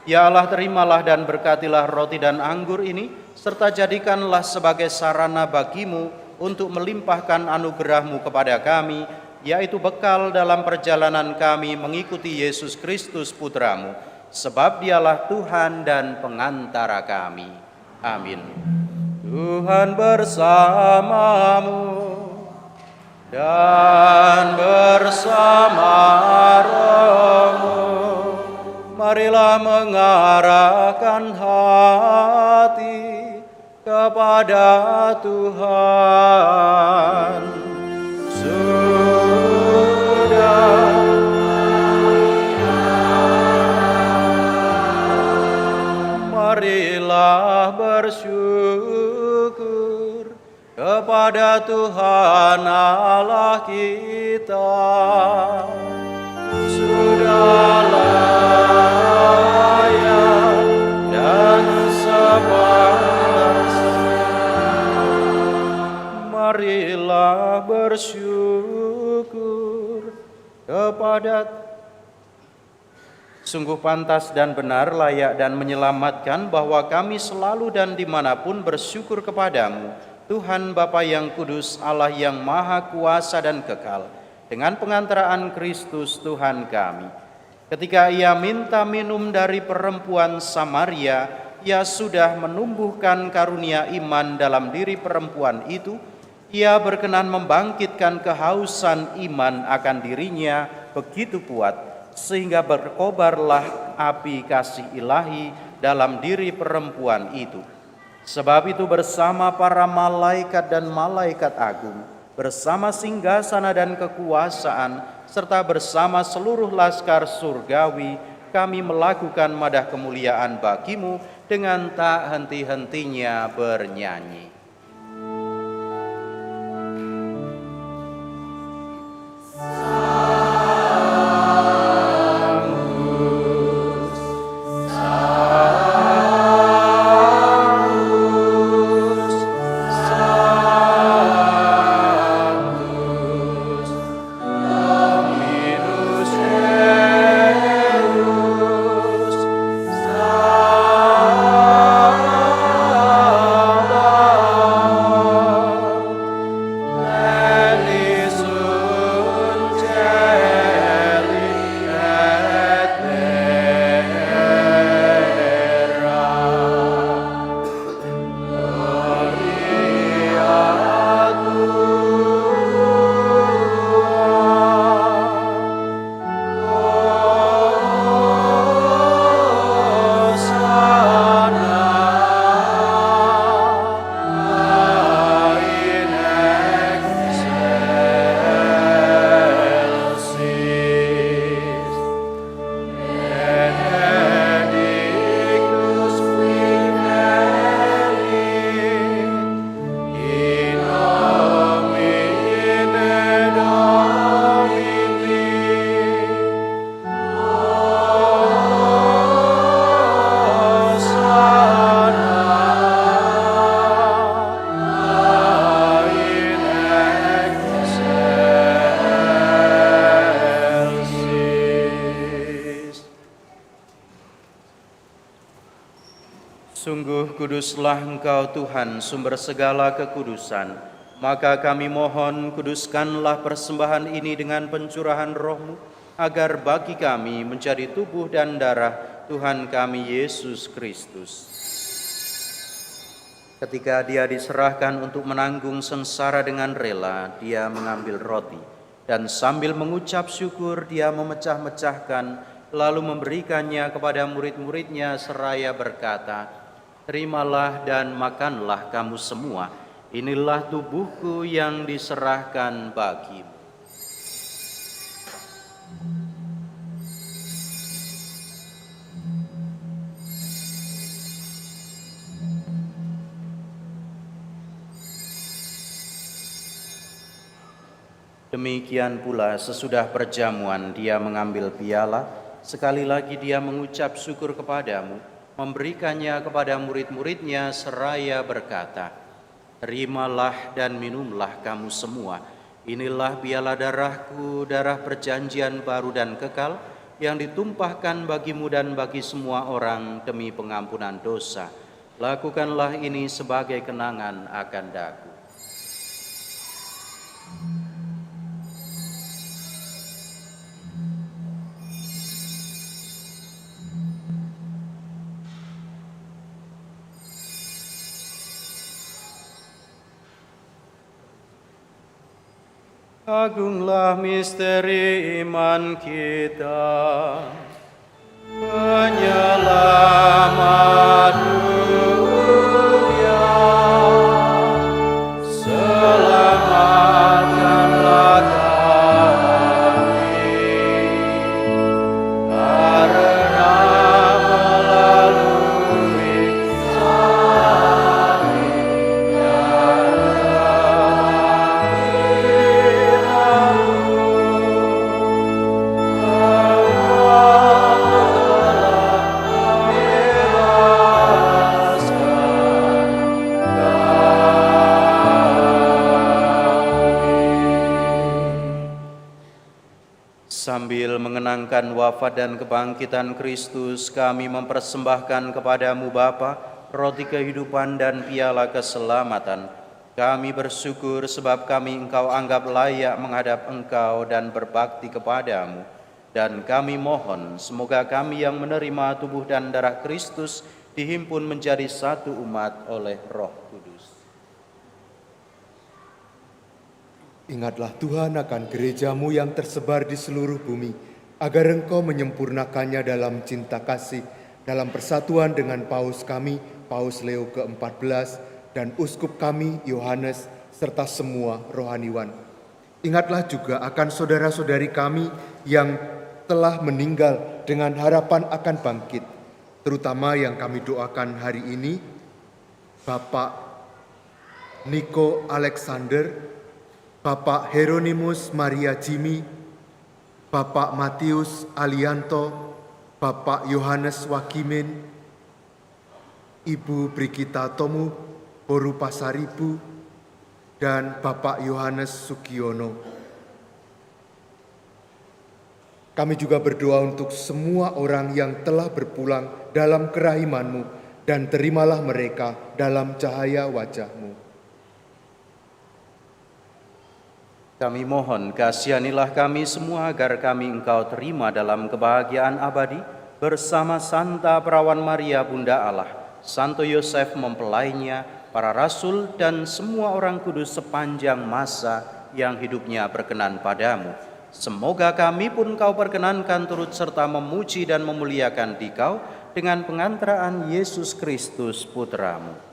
Ya Allah, terimalah dan berkatilah roti dan anggur ini, serta jadikanlah sebagai sarana bagimu untuk melimpahkan anugerah-Mu kepada kami, yaitu bekal dalam perjalanan kami mengikuti Yesus Kristus Putra-Mu, sebab Dialah Tuhan dan pengantara kami. Amin. Tuhan bersamamu dan bersama rohmu. Marilah mengarahkan hati kepada Tuhan. Sudah marilah bersyukur kepada Tuhan Allah kita. Sudah layak dan sepantasnya. Marilah bersyukur kepada Sungguh pantas dan benar, layak dan menyelamatkan bahwa kami selalu dan dimanapun bersyukur kepadamu, Tuhan Bapa yang kudus, Allah yang maha kuasa dan kekal, dengan pengantaraan Kristus Tuhan kami. Ketika ia minta minum dari perempuan Samaria, ia sudah menumbuhkan karunia iman dalam diri perempuan itu. Ia berkenan membangkitkan kehausan iman akan dirinya begitu kuat, sehingga berkobarlah api kasih ilahi dalam diri perempuan itu. Sebab itu bersama para malaikat dan malaikat agung, bersama singgasana dan kekuasaan, serta bersama seluruh laskar surgawi, kami melakukan madah kemuliaan bagimu dengan tak henti-hentinya bernyanyi. Sungguh kuduslah Engkau Tuhan, sumber segala kekudusan. Maka kami mohon, kuduskanlah persembahan ini dengan pencurahan Roh-Mu, agar bagi kami menjadi tubuh dan darah Tuhan kami Yesus Kristus. Ketika Dia diserahkan untuk menanggung sengsara dengan rela, Dia mengambil roti, dan sambil mengucap syukur Dia memecah-mecahkan, lalu memberikannya kepada murid-muridnya seraya berkata, "Terimalah dan makanlah kamu semua, inilah tubuhku yang diserahkan bagimu." Demikian pula sesudah perjamuan Dia mengambil piala, sekali lagi Dia mengucap syukur kepadamu, memberikannya kepada murid-muridnya seraya berkata, "Terimalah dan minumlah kamu semua, Inilah piala darahku, darah perjanjian baru dan kekal, yang ditumpahkan bagimu dan bagi semua orang demi pengampunan dosa. Lakukanlah ini sebagai kenangan akan daku. Agunglah misteri iman kita, penyelamat dunia, selamatkanlah kami, karena melalui salib dan sambil mengenangkan wafat dan kebangkitan Kristus, kami mempersembahkan kepadamu Bapa, roti kehidupan dan piala keselamatan. Kami bersyukur sebab kami Engkau anggap layak menghadap Engkau dan berbakti kepadamu. Dan kami mohon, semoga kami yang menerima tubuh dan darah Kristus dihimpun menjadi satu umat oleh Roh Kudus. Ingatlah Tuhan akan gerejamu yang tersebar di seluruh bumi, agar Engkau menyempurnakannya dalam cinta kasih, dalam persatuan dengan Paus kami, Paus Leo ke-14, dan Uskup kami, Yohanes, serta semua rohaniwan. Ingatlah juga akan saudara-saudari kami yang telah meninggal dengan harapan akan bangkit, terutama yang kami doakan hari ini, Bapak Niko Alexander, Bapak Hieronymus Maria Jimmy, Bapak Matius Alianto, Bapak Yohanes Wakimin, Ibu Brigita Tomu Boru Pasaribu, dan Bapak Yohanes Sugiono. Kami juga berdoa untuk semua orang yang telah berpulang dalam kerahiman-Mu, dan terimalah mereka dalam cahaya wajah-Mu. Kami mohon, kasihanilah kami semua agar kami Engkau terima dalam kebahagiaan abadi bersama Santa Perawan Maria Bunda Allah, Santo Yosef mempelainya, para rasul dan semua orang kudus sepanjang masa yang hidupnya berkenan padamu. Semoga kami pun Kau perkenankan turut serta memuji dan memuliakan Dikau dengan pengantaraan Yesus Kristus Putra-Mu.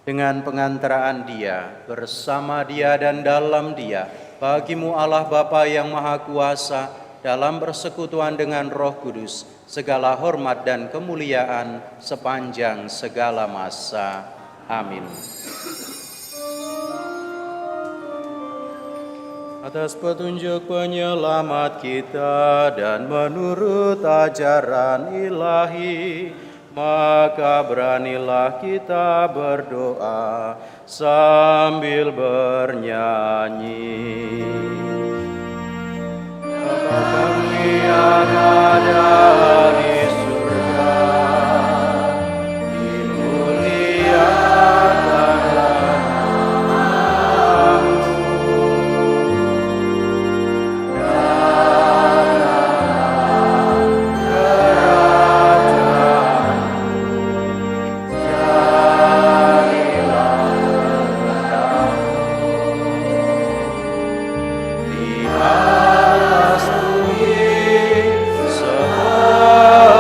Dengan pengantaraan Dia, bersama Dia dan dalam Dia, bagi-Mu Allah Bapa yang Maha Kuasa, dalam persekutuan dengan Roh Kudus, segala hormat dan kemuliaan sepanjang segala masa. Amin. Atas petunjuk penyelamat kita dan menurut ajaran ilahi, maka beranilah kita berdoa sambil bernyanyi. Bapa kami yang ada di surga, dimuliakanlah namamu. Datanglah kerajaanmu, jadilah kehendakmu di atas bumi seperti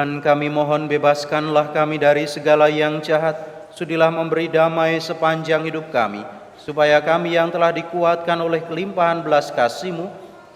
Tuhan, kami mohon bebaskanlah kami dari segala yang jahat, sudilah memberi damai sepanjang hidup kami, supaya kami yang telah dikuatkan oleh kelimpahan belas kasih-Mu,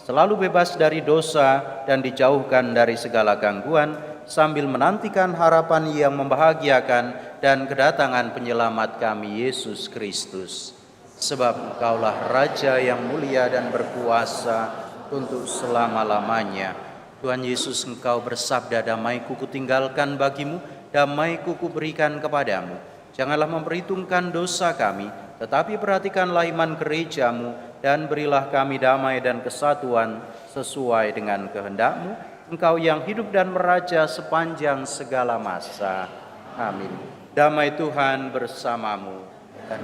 selalu bebas dari dosa dan dijauhkan dari segala gangguan, sambil menantikan harapan yang membahagiakan dan kedatangan penyelamat kami, Yesus Kristus. Sebab Engkaulah Raja yang mulia dan berkuasa untuk selama-lamanya. Tuhan Yesus, Engkau bersabda, damai-Ku kutinggalkan bagimu, damai-Ku kuberikan kepadamu. Janganlah memperhitungkan dosa kami, tetapi perhatikanlah iman gereja-Mu, dan berilah kami damai dan kesatuan sesuai dengan kehendak-Mu, Engkau yang hidup dan meraja sepanjang segala masa. Amin. Damai Tuhan bersamamu. Dan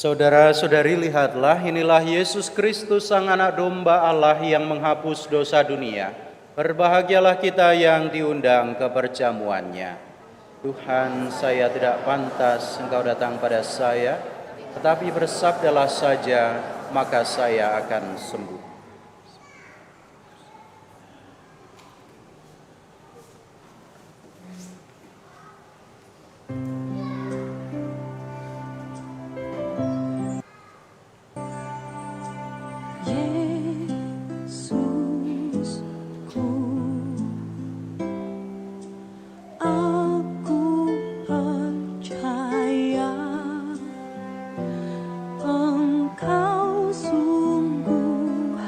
saudara-saudari, lihatlah, inilah Yesus Kristus, Sang Anak Domba Allah yang menghapus dosa dunia. Berbahagialah kita yang diundang ke perjamuannya. Tuhan, saya tidak pantas Engkau datang pada saya, tetapi bersabdalah saja, maka saya akan sembuh. Engkau sungguh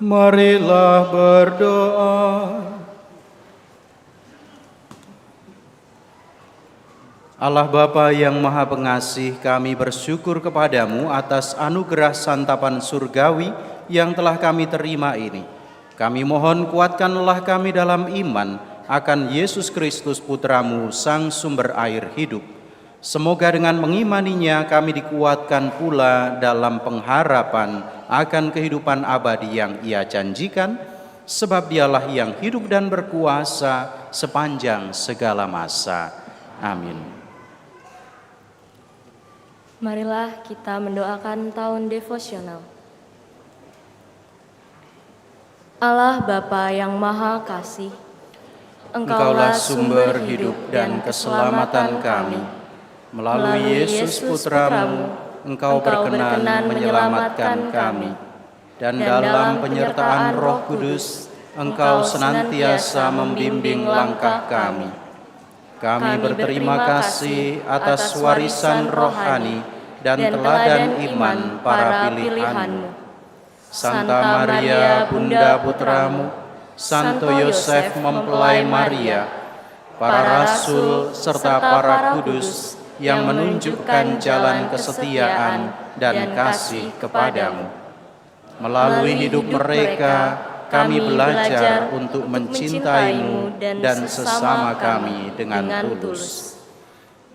Marilah berdoa. Allah Bapa yang Maha Pengasih, kami bersyukur kepadamu atas anugerah santapan surgawi yang telah kami terima ini. Kami mohon kuatkanlah kami dalam iman akan Yesus Kristus Putramu, Sang Sumber Air Hidup. Semoga dengan mengimaninya kami dikuatkan pula dalam pengharapan akan kehidupan abadi yang Ia janjikan, sebab Dialah yang hidup dan berkuasa sepanjang segala masa. Amin. Marilah kita mendoakan tahun devosional. Allah Bapa yang Maha Kasih, Engkaulah sumber hidup dan keselamatan kami. Melalui Yesus Putramu, Engkau berkenan menyelamatkan kami. Dan dalam penyertaan Roh Kudus, Engkau senantiasa membimbing langkah kami. Kami berterima kasih atas warisan rohani dan teladan iman para pilihan-Mu. Santa Maria, Bunda Putramu, Santo Yosef mempelai Maria, para rasul serta para kudus yang menunjukkan jalan kesetiaan dan kasih kepadamu. Melalui hidup mereka, kami belajar untuk mencintai-Mu dan sesama kami dengan tulus.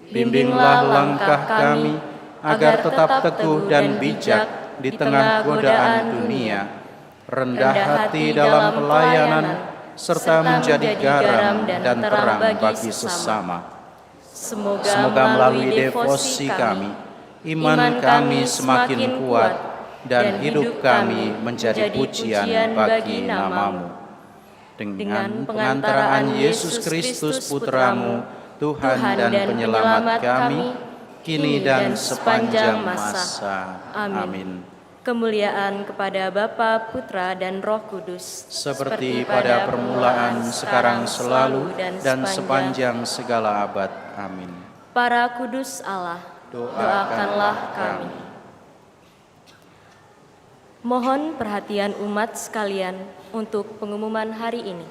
Bimbinglah langkah kami agar tetap teguh dan bijak di tengah godaan dunia, rendah hati dalam pelayanan, serta menjadi garam dan terang bagi sesama. Semoga melalui devosi kami, iman kami semakin kuat, dan hidup kami menjadi pujian bagi nama-Mu. Dengan pengantaraan Yesus Kristus Putramu, Tuhan dan Penyelamat kami, kini dan sepanjang masa. Amin. Kemuliaan kepada Bapa, Putra, dan Roh Kudus, Seperti pada permulaan, sekarang, selalu, dan sepanjang segala abad. Amin. Para kudus Allah, doakanlah kami. Mohon perhatian umat sekalian untuk pengumuman hari ini.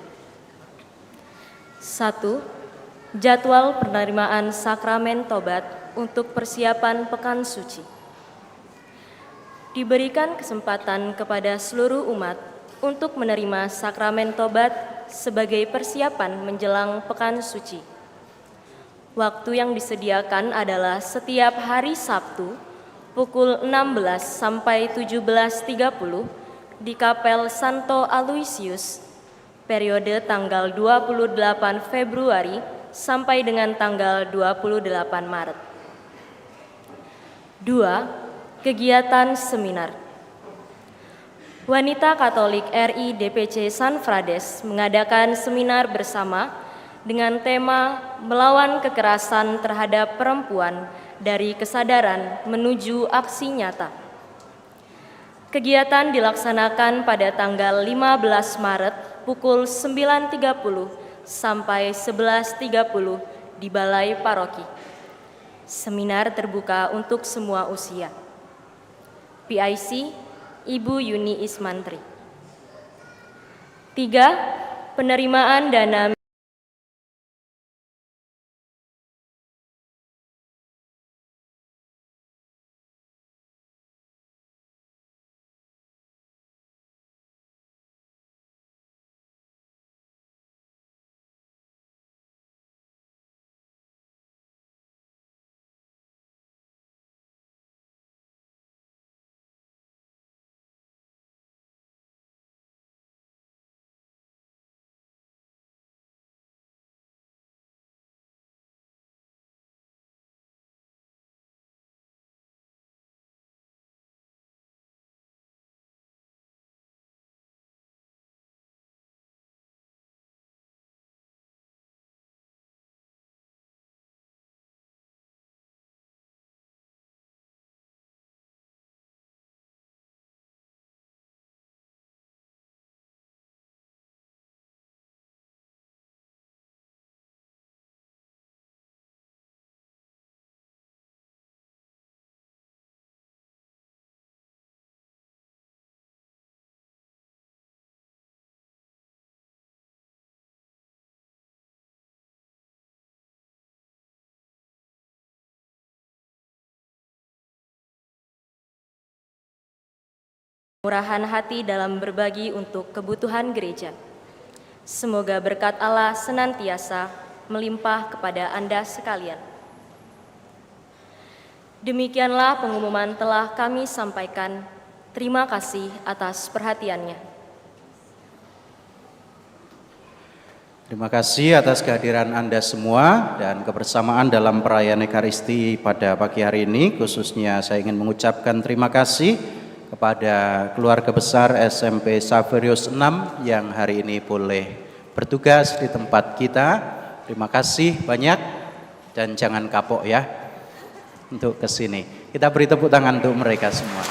1. Jadwal penerimaan sakramen tobat untuk persiapan Pekan Suci. Diberikan kesempatan kepada seluruh umat untuk menerima sakramen tobat sebagai persiapan menjelang Pekan Suci. Waktu yang disediakan adalah setiap hari Sabtu pukul 16 sampai 17.30 di Kapel Santo Aloysius, periode tanggal 28 Februari sampai dengan tanggal 28 Maret. 2. Kegiatan seminar. Wanita Katolik RI DPC San Frades mengadakan seminar bersama dengan tema Melawan Kekerasan Terhadap Perempuan dari Kesadaran Menuju Aksi Nyata. Kegiatan dilaksanakan pada tanggal 15 Maret pukul 9.30 sampai 11.30 di Balai Paroki. Seminar terbuka untuk semua usia. PIC Ibu Yuni Ismantri. 3. Penerimaan dana murahan hati dalam berbagi untuk kebutuhan gereja. Semoga berkat Allah senantiasa melimpah kepada Anda sekalian. Demikianlah pengumuman telah kami sampaikan. Terima kasih atas perhatiannya. Terima kasih atas kehadiran Anda semua dan kebersamaan dalam perayaan Ekaristi pada pagi hari ini. Khususnya saya ingin mengucapkan terima kasih kepada keluarga besar SMP Saverius 6 yang hari ini boleh bertugas di tempat kita. Terima kasih banyak dan jangan kapok ya untuk kesini. Kita beri tepuk tangan untuk mereka semua.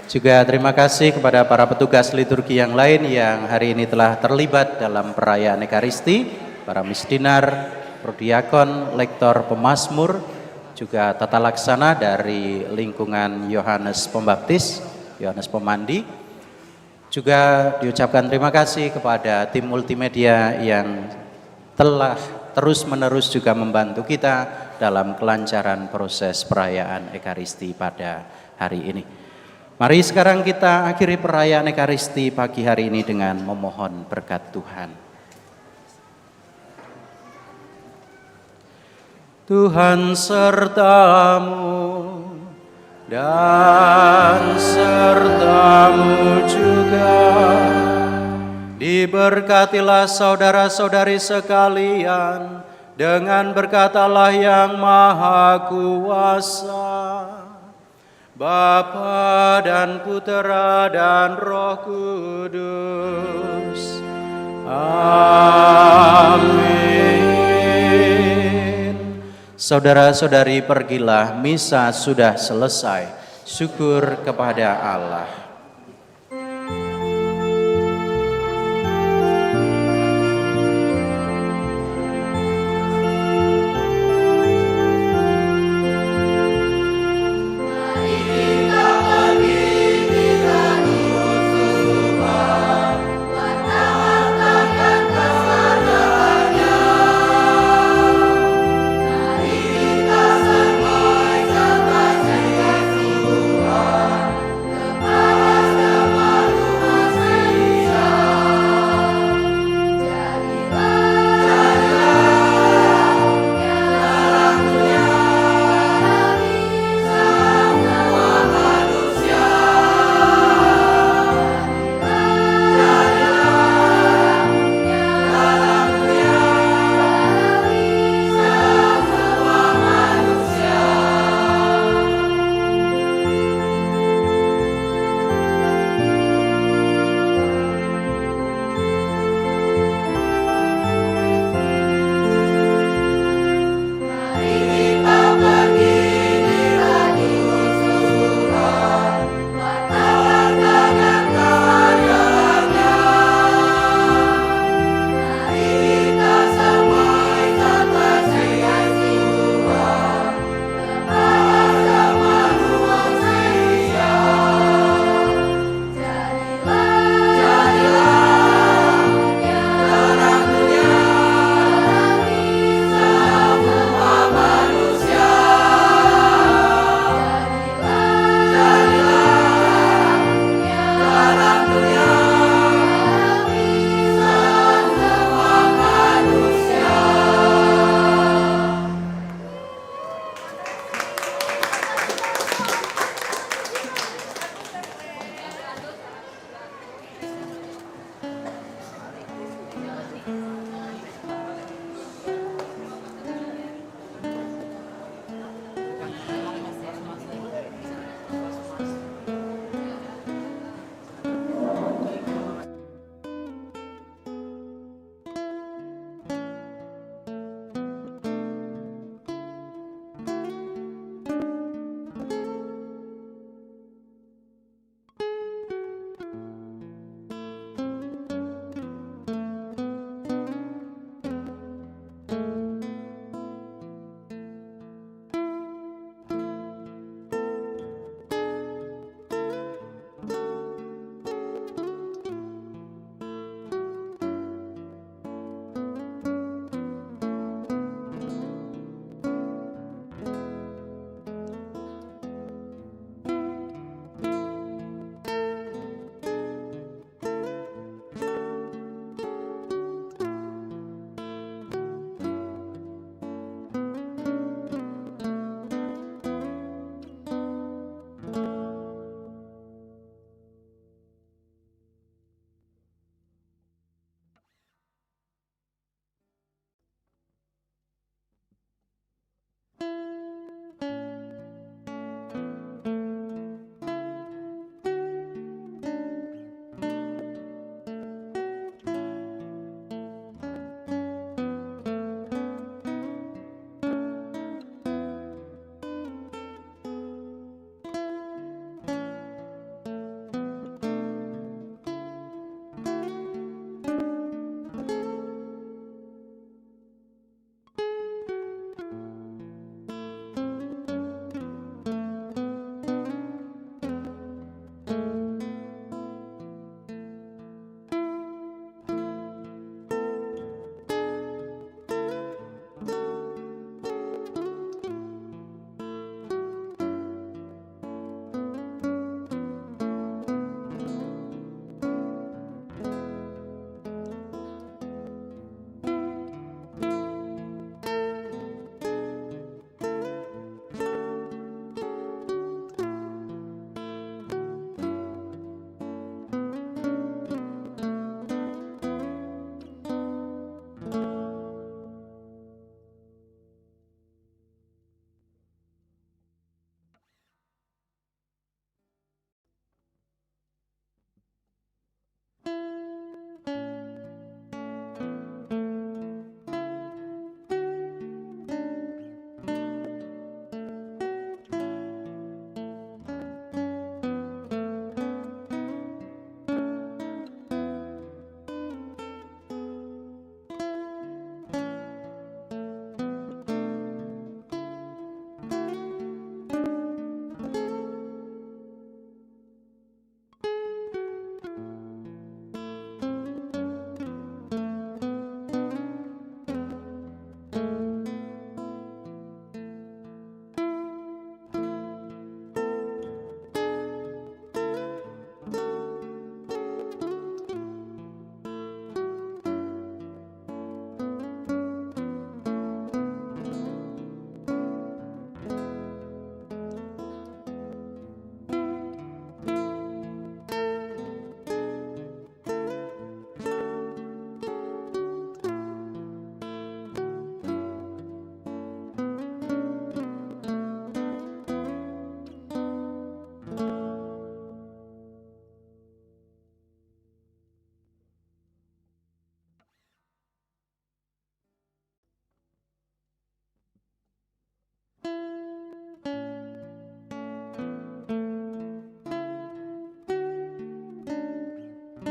Juga terima kasih kepada para petugas liturgi yang lain yang hari ini telah terlibat dalam perayaan Ekaristi, para misdinar, prodiakon, lektor, pemazmur, juga tata laksana dari lingkungan Yohanes Pembaptis, Yohanes Pemandi. Juga diucapkan terima kasih kepada tim multimedia yang telah terus-menerus juga membantu kita dalam kelancaran proses perayaan Ekaristi pada hari ini. Mari sekarang kita akhiri perayaan Ekaristi pagi hari ini dengan memohon berkat Tuhan. Tuhan sertamu dan sertamu juga. Diberkatilah saudara-saudari sekalian dengan berkat Allah yang Maha Kuasa, Bapa dan Putera dan Roh Kudus. Amin. Saudara-saudari, pergilah, misa sudah selesai. Syukur kepada Allah.